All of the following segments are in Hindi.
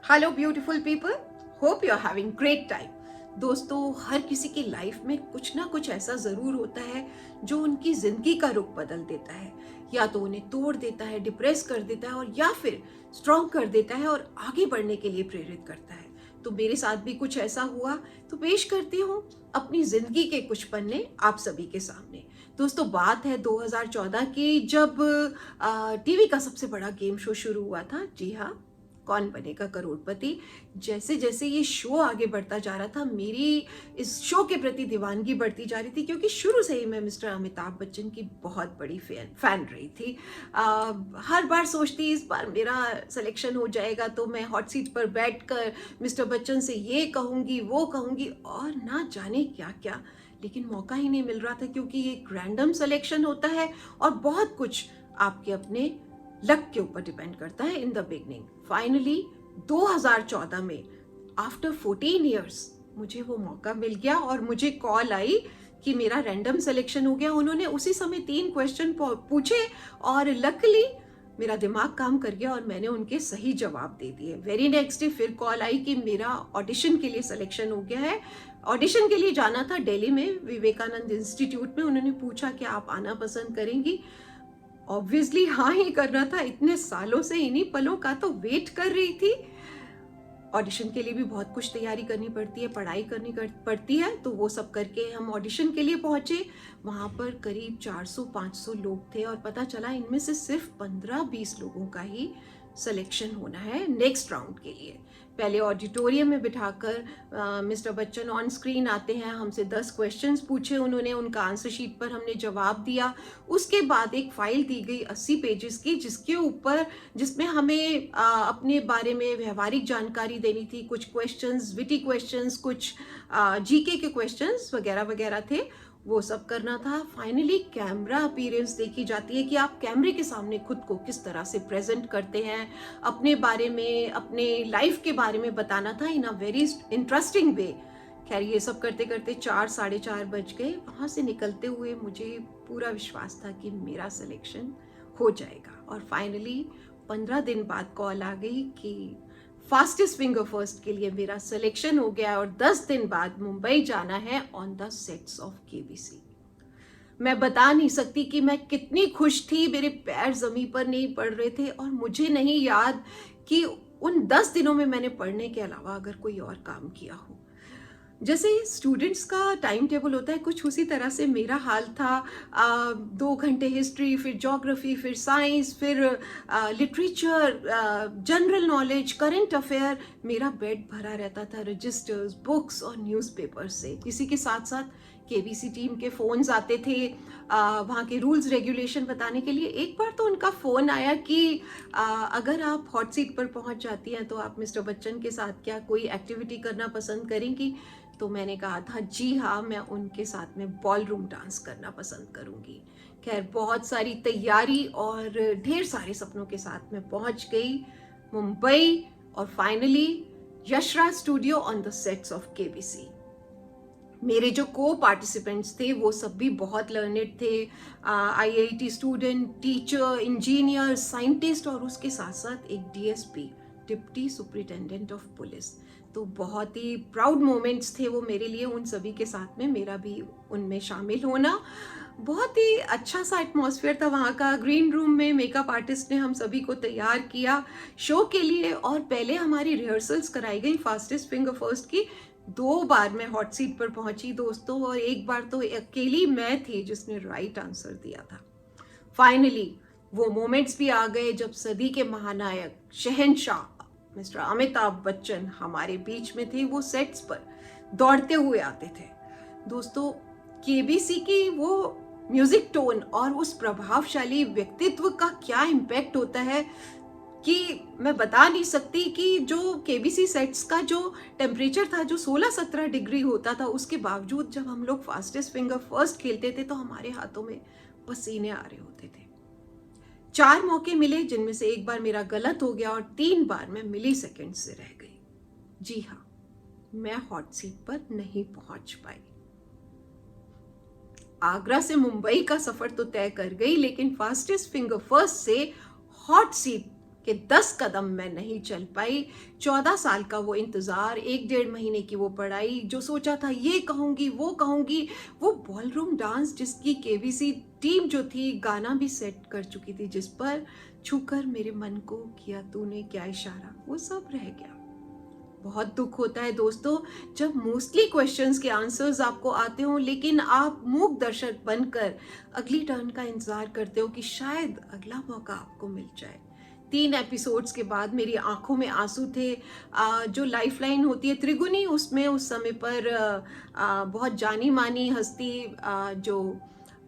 Hello beautiful people, hope you are having great time. दोस्तों, हर किसी की लाइफ में कुछ ना कुछ ऐसा ज़रूर होता है जो उनकी ज़िंदगी का रुख बदल देता है, या तो उन्हें तोड़ देता है, डिप्रेस कर देता है, और या फिर स्ट्रॉन्ग कर देता है और आगे बढ़ने के लिए प्रेरित करता है। तो मेरे साथ भी कुछ ऐसा हुआ, तो पेश करती हूँ अपनी ज़िंदगी के कुछ पन्ने आप सभी के सामने। दोस्तों, बात है 2014 की, जब टीवी का सबसे बड़ा गेम शो शुरू हुआ था। जी हाँ, कौन बनेगा करोड़पति। जैसे जैसे ये शो आगे बढ़ता जा रहा था, मेरी इस शो के प्रति दीवानगी बढ़ती जा रही थी, क्योंकि शुरू से ही मैं मिस्टर अमिताभ बच्चन की बहुत बड़ी फैन रही थी। हर बार सोचती इस बार मेरा सिलेक्शन हो जाएगा तो मैं हॉट सीट पर बैठकर मिस्टर बच्चन से ये कहूँगी, वो कहूँगी, और ना जाने क्या क्या। लेकिन मौका ही नहीं मिल रहा था, क्योंकि ये एक रैंडम सिलेक्शन होता है और बहुत कुछ आपके अपने लक के ऊपर डिपेंड करता है। इन द बिगनिंग फाइनली 2014 में आफ्टर 14 ईयर्स मुझे वो मौका मिल गया और मुझे कॉल आई कि मेरा रैंडम सिलेक्शन हो गया। उन्होंने उसी समय 3 क्वेश्चन पूछे और लकली मेरा दिमाग काम कर गया और मैंने उनके सही जवाब दे दिए। वेरी नेक्स्ट डे फिर कॉल आई कि मेरा ऑडिशन के लिए सिलेक्शन हो गया है। ऑडिशन के लिए जाना था दिल्ली में, विवेकानंद इंस्टीट्यूट में। उन्होंने पूछा कि आप आना पसंद करेंगी। ऑब्वियसली हाँ ही करना था, इतने सालों से इन्हीं पलों का तो वेट कर रही थी। ऑडिशन के लिए भी बहुत कुछ तैयारी करनी पड़ती है, पढ़ाई करनी पड़ती है, तो वो सब करके हम ऑडिशन के लिए पहुंचे। वहाँ पर करीब 400-500 लोग थे और पता चला इनमें से सिर्फ 15-20 लोगों का ही सिलेक्शन होना है नेक्स्ट राउंड के लिए। पहले ऑडिटोरियम में बिठाकर मिस्टर बच्चन ऑन स्क्रीन आते हैं, हमसे 10 क्वेश्चंस पूछे उन्होंने, उनका आंसर शीट पर हमने जवाब दिया। उसके बाद एक फाइल दी गई 80 पेजेस की, जिसमें हमें अपने बारे में व्यवहारिक जानकारी देनी थी। कुछ क्वेश्चंस विटी क्वेश्चंस, कुछ जीके के क्वेश्चंस वगैरह वगैरह थे, वो सब करना था। फाइनली कैमरा अपीयरेंस देखी जाती है कि आप कैमरे के सामने खुद को किस तरह से प्रेजेंट करते हैं, अपने बारे में, अपने लाइफ के बारे में बताना था इन अ वेरी इंटरेस्टिंग वे। खैर, ये सब करते करते 4-4:30 बज गए। वहाँ से निकलते हुए मुझे पूरा विश्वास था कि मेरा सिलेक्शन हो जाएगा, और फाइनली 15 दिन बाद कॉल आ गई कि फास्टेस्ट फिंगर फर्स्ट के लिए मेरा सिलेक्शन हो गया और 10 दिन बाद मुंबई जाना है on the sets of KBC. मैं बता नहीं सकती कि मैं कितनी खुश थी। मेरे पैर जमीन पर नहीं पड़ रहे थे और मुझे नहीं याद कि उन 10 दिनों में मैंने पढ़ने के अलावा अगर कोई और काम किया हो। जैसे स्टूडेंट्स का टाइम टेबल होता है, कुछ उसी तरह से मेरा हाल था। 2 घंटे हिस्ट्री, फिर ज्योग्राफी, फिर साइंस, फिर literature, general knowledge, current affair. मेरा बेड भरा रहता था रजिस्टर्स, बुक्स और न्यूज़पेपर से। इसी के साथ साथ केबीसी टीम के फ़ोन्स आते थे वहाँ के रूल्स रेगुलेशन बताने के लिए। एक बार तो उनका फ़ोन आया कि अगर आप हॉट सीट पर पहुँच जाती हैं तो आप मिस्टर बच्चन के साथ क्या कोई एक्टिविटी करना पसंद करेंगी। तो मैंने कहा था जी हाँ, मैं उनके साथ में बॉल रूम डांस करना पसंद करूँगी। खैर, बहुत सारी तैयारी और ढेर सारे सपनों के साथ में पहुँच गई मुंबई, और finally Yashraj studio on the sets of KBC. मेरे जो को पार्टिसिपेंट्स थे वो सब भी बहुत लर्नेड थे, IIT student, teacher, engineer, scientist, और उसके साथ साथ एक DSP, deputy superintendent of police. तो बहुत ही प्राउड मोमेंट्स थे वो मेरे लिए, उन सभी के साथ में मेरा भी उनमें शामिल होना। बहुत ही अच्छा सा एटमॉस्फेयर था वहाँ का। ग्रीन रूम में मेकअप आर्टिस्ट ने हम सभी को तैयार किया शो के लिए, और पहले हमारी रिहर्सल्स कराई गई फास्टेस्ट फिंगर फर्स्ट की। 2 बार मैं हॉट सीट पर पहुंची दोस्तों, और एक बार तो अकेली मैं थी जिसने राइट आंसर दिया था। फाइनली वो मोमेंट्स भी आ गए जब सदी के महानायक, शहंशाह मिस्टर अमिताभ बच्चन हमारे बीच में थे। वो सेट्स पर दौड़ते हुए आते थे। दोस्तों, केबीसी की वो म्यूजिक टोन और उस प्रभावशाली व्यक्तित्व का क्या इम्पैक्ट होता है कि मैं बता नहीं सकती। कि जो केबीसी सेट्स का जो टेम्परेचर था, जो 16-17 डिग्री होता था, उसके बावजूद जब हम लोग फास्टेस्ट फिंगर फर्स्ट खेलते थे तो हमारे हाथों में पसीने आ रहे होते थे। 4 मौके मिले, जिनमें से एक बार मेरा गलत हो गया और 3 बार मैं मिली सेकेंड से रह गई। जी हाँ, मैं हॉट सीट पर नहीं पहुंच पाई। आगरा से मुंबई का सफर तो तय कर गई, लेकिन फास्टेस्ट फिंगर फर्स्ट से हॉट सीट कि 10 कदम मैं नहीं चल पाई। 14 साल का वो इंतज़ार, 1 डेढ़ महीने की वो पढ़ाई, जो सोचा था ये कहूँगी वो कहूँगी, वो बॉलरूम डांस जिसकी केबीसी टीम जो थी गाना भी सेट कर चुकी थी, जिस पर छूकर मेरे मन को किया तूने क्या इशारा, वो सब रह गया। बहुत दुख होता है दोस्तों जब मोस्टली क्वेश्चंस के आंसर्स आपको आते हो, लेकिन आप मूक दर्शक बनकर अगली टर्न का इंतजार करते हो कि शायद अगला मौका आपको मिल जाए। 3 एपिसोड्स के बाद मेरी आंखों में आंसू थे। जो लाइफलाइन होती है त्रिगुनी, उसमें उस समय पर बहुत जानी मानी हस्ती जो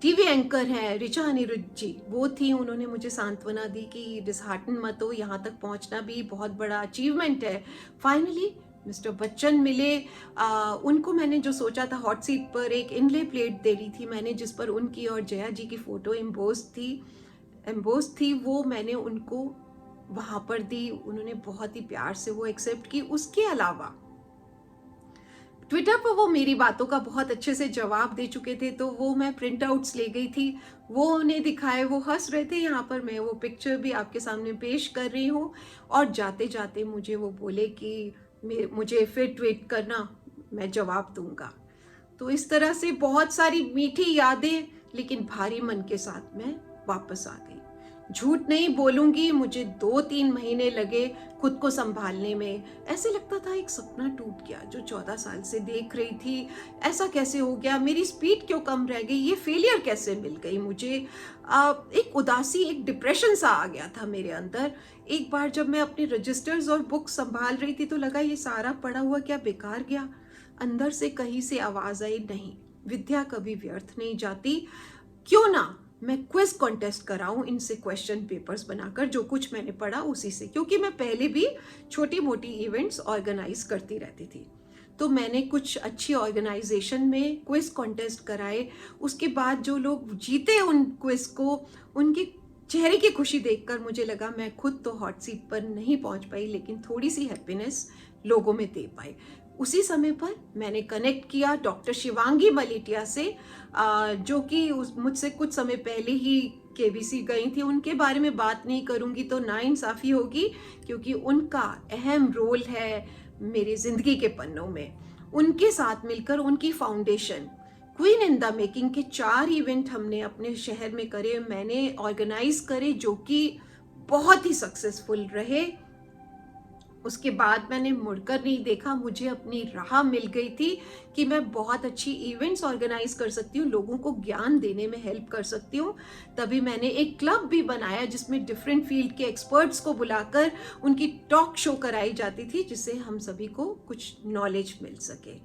टीवी एंकर हैं ऋचा अनिरुद्ध जी, वो थी। उन्होंने मुझे सांत्वना दी कि डिसहार्टन मत हो, यहाँ तक पहुँचना भी बहुत बड़ा अचीवमेंट है। फाइनली मिस्टर बच्चन मिले। उनको मैंने जो सोचा था, हॉट सीट पर एक इनले प्लेट दे रही थी मैंने, जिस पर उनकी और जया जी की फ़ोटो एम्बोज थी, वो मैंने उनको वहाँ पर दी। उन्होंने बहुत ही प्यार से वो एक्सेप्ट की। उसके अलावा ट्विटर पर वो मेरी बातों का बहुत अच्छे से जवाब दे चुके थे, तो वो मैं प्रिंट आउट्स ले गई थी, वो उन्हें दिखाए, वो हंस रहे थे। यहाँ पर मैं वो पिक्चर भी आपके सामने पेश कर रही हूँ। और जाते जाते मुझे वो बोले कि मुझे फिर ट्वीट करना, मैं जवाब दूंगा। तो इस तरह से बहुत सारी मीठी यादें, लेकिन भारी मन के साथ मैं वापस आ गई। झूठ नहीं बोलूंगी, मुझे 2-3 महीने लगे खुद को संभालने में। ऐसे लगता था एक सपना टूट गया जो 14 साल से देख रही थी। ऐसा कैसे हो गया, मेरी स्पीड क्यों कम रह गई, ये फेलियर कैसे मिल गई मुझे। एक उदासी, एक डिप्रेशन सा आ गया था मेरे अंदर। एक बार जब मैं अपने रजिस्टर्स और बुक्स संभाल रही थी तो लगा ये सारा पढ़ा हुआ क्या बेकार गया। अंदर से कहीं से आवाज आई, नहीं, विद्या कभी व्यर्थ नहीं जाती, क्यों ना मैं क्विज कॉन्टेस्ट कराऊं इनसे क्वेश्चन पेपर्स बनाकर, जो कुछ मैंने पढ़ा उसी से। क्योंकि मैं पहले भी छोटी मोटी इवेंट्स ऑर्गेनाइज करती रहती थी, तो मैंने कुछ अच्छी ऑर्गेनाइजेशन में क्विज कॉन्टेस्ट कराए। उसके बाद जो लोग जीते उन क्विज को, उनके चेहरे की खुशी देखकर मुझे लगा मैं खुद तो हॉट सीट पर नहीं पहुंच पाई, लेकिन थोड़ी सी हैप्पीनेस लोगों में दे पाई। उसी समय पर मैंने कनेक्ट किया डॉक्टर शिवांगी मलेटिया से, जो कि मुझसे कुछ समय पहले ही केबीसी गई थी। उनके बारे में बात नहीं करूंगी तो नाइंसाफ़ी होगी, क्योंकि उनका अहम रोल है मेरी ज़िंदगी के पन्नों में। उनके साथ मिलकर उनकी foundation queen in the making के 4 इवेंट हमने अपने शहर में करे, मैंने ऑर्गेनाइज करे, जो कि बहुत ही सक्सेसफुल रहे। उसके बाद मैंने मुड़कर नहीं देखा, मुझे अपनी राह मिल गई थी कि मैं बहुत अच्छी इवेंट्स ऑर्गेनाइज कर सकती हूँ, लोगों को ज्ञान देने में हेल्प कर सकती हूँ। तभी मैंने एक क्लब भी बनाया जिसमें डिफरेंट फील्ड के एक्सपर्ट्स को बुलाकर उनकी टॉक शो कराई जाती थी, जिससे हम सभी को कुछ नॉलेज मिल सके।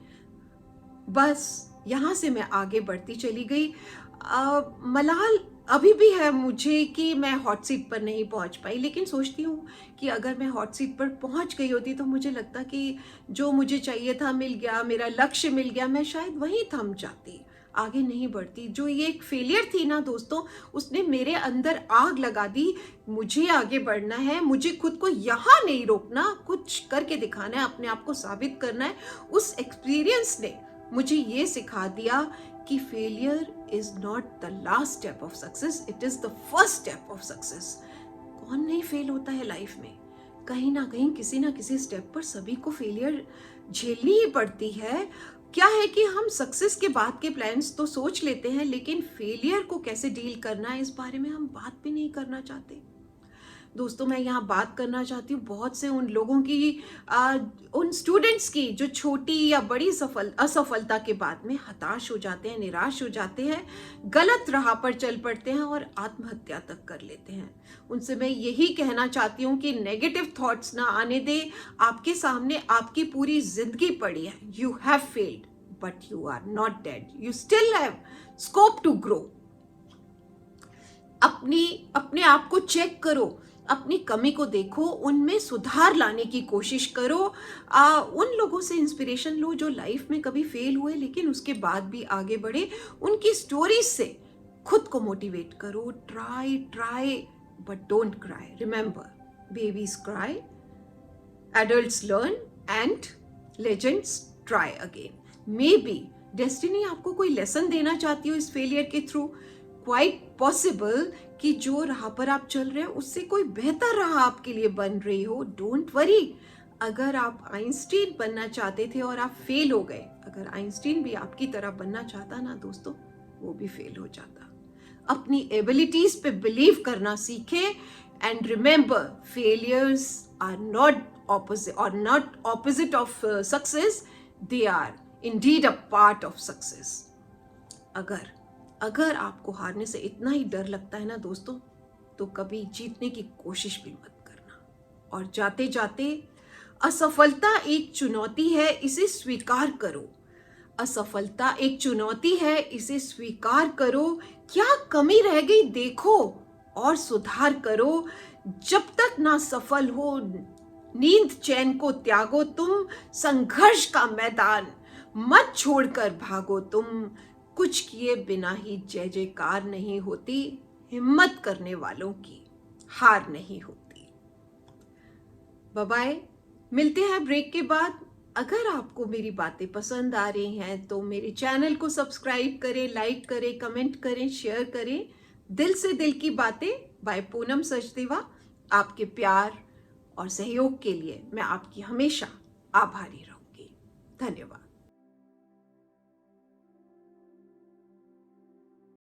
बस यहाँ से मैं आगे बढ़ती चली गई। मलाल अभी भी है मुझे कि मैं हॉट सीट पर नहीं पहुंच पाई, लेकिन सोचती हूँ कि अगर मैं हॉट सीट पर पहुंच गई होती तो मुझे लगता कि जो मुझे चाहिए था मिल गया, मेरा लक्ष्य मिल गया, मैं शायद वहीं थम जाती, आगे नहीं बढ़ती। जो ये एक फेलियर थी ना दोस्तों, उसने मेरे अंदर आग लगा दी। मुझे आगे बढ़ना है, मुझे खुद को यहाँ नहीं रोकना, कुछ करके दिखाना है, अपने आप को साबित करना है। उस एक्सपीरियंस ने मुझे ये सिखा दिया कि failure is not the last step of success, it is the first step of success. कौन नहीं फेल होता है लाइफ में, कहीं ना कहीं किसी ना किसी स्टेप पर सभी को फेलियर झेलनी ही पड़ती है। क्या है कि हम सक्सेस के बाद के प्लान्स तो सोच लेते हैं, लेकिन फेलियर को कैसे डील करना है इस बारे में हम बात भी नहीं करना चाहते। दोस्तों मैं यहाँ बात करना चाहती हूँ बहुत से उन लोगों की, उन स्टूडेंट्स की जो छोटी या बड़ी असफलता के बाद में हताश हो जाते हैं, निराश हो जाते हैं, गलत राह पर चल पड़ते हैं और आत्महत्या तक कर लेते हैं। उनसे मैं यही कहना चाहती हूँ कि नेगेटिव थॉट्स ना आने दे। आपके सामने आपकी पूरी जिंदगी पड़ी है। You have failed but you are not dead, you still have scope to grow. अपने आप को चेक करो, अपनी कमी को देखो, उनमें सुधार लाने की कोशिश करो। उन लोगों से इंस्पिरेशन लो जो लाइफ में कभी फेल हुए लेकिन उसके बाद भी आगे बढ़े। उनकी स्टोरीज से खुद को मोटिवेट करो। Try but don't cry. Remember, babies cry, adults learn and legends try again. May be destiny आपको कोई लेसन देना चाहती हो इस फेलियर के थ्रू। क्वाइट पॉसिबल कि जो राह पर आप चल रहे हैं उससे कोई बेहतर राह आपके लिए बन रही हो। Don't worry. अगर आप आइंस्टीन बनना चाहते थे और आप फेल हो गए, अगर आइंस्टीन भी आपकी तरह बनना चाहता ना दोस्तों, वो भी फेल हो जाता। अपनी एबिलिटीज पे बिलीव करना सीखें and remember, failures are not opposite of success, they are indeed a part of success. अगर आपको हारने से इतना ही डर लगता है ना दोस्तों, तो कभी जीतने की कोशिश भी मत करना। और जाते जाते, असफलता एक चुनौती है, इसे स्वीकार करो। असफलता एक चुनौती है, इसे स्वीकार करो। क्या कमी रह गई देखो और सुधार करो। जब तक ना सफल हो, नींद चैन को त्यागो तुम। संघर्ष का मैदान मत छोड़कर भागो तुम। कुछ किए बिना ही जय जयकार नहीं होती, हिम्मत करने वालों की हार नहीं होती। बाय बाय, मिलते हैं ब्रेक के बाद। अगर आपको मेरी बातें पसंद आ रही हैं तो मेरे चैनल को सब्सक्राइब करें, लाइक करें, कमेंट करें, शेयर करें। दिल से दिल की बातें बाय पूनम सचदेवा। आपके प्यार और सहयोग के लिए मैं आपकी हमेशा आभारी रहूंगी। धन्यवाद।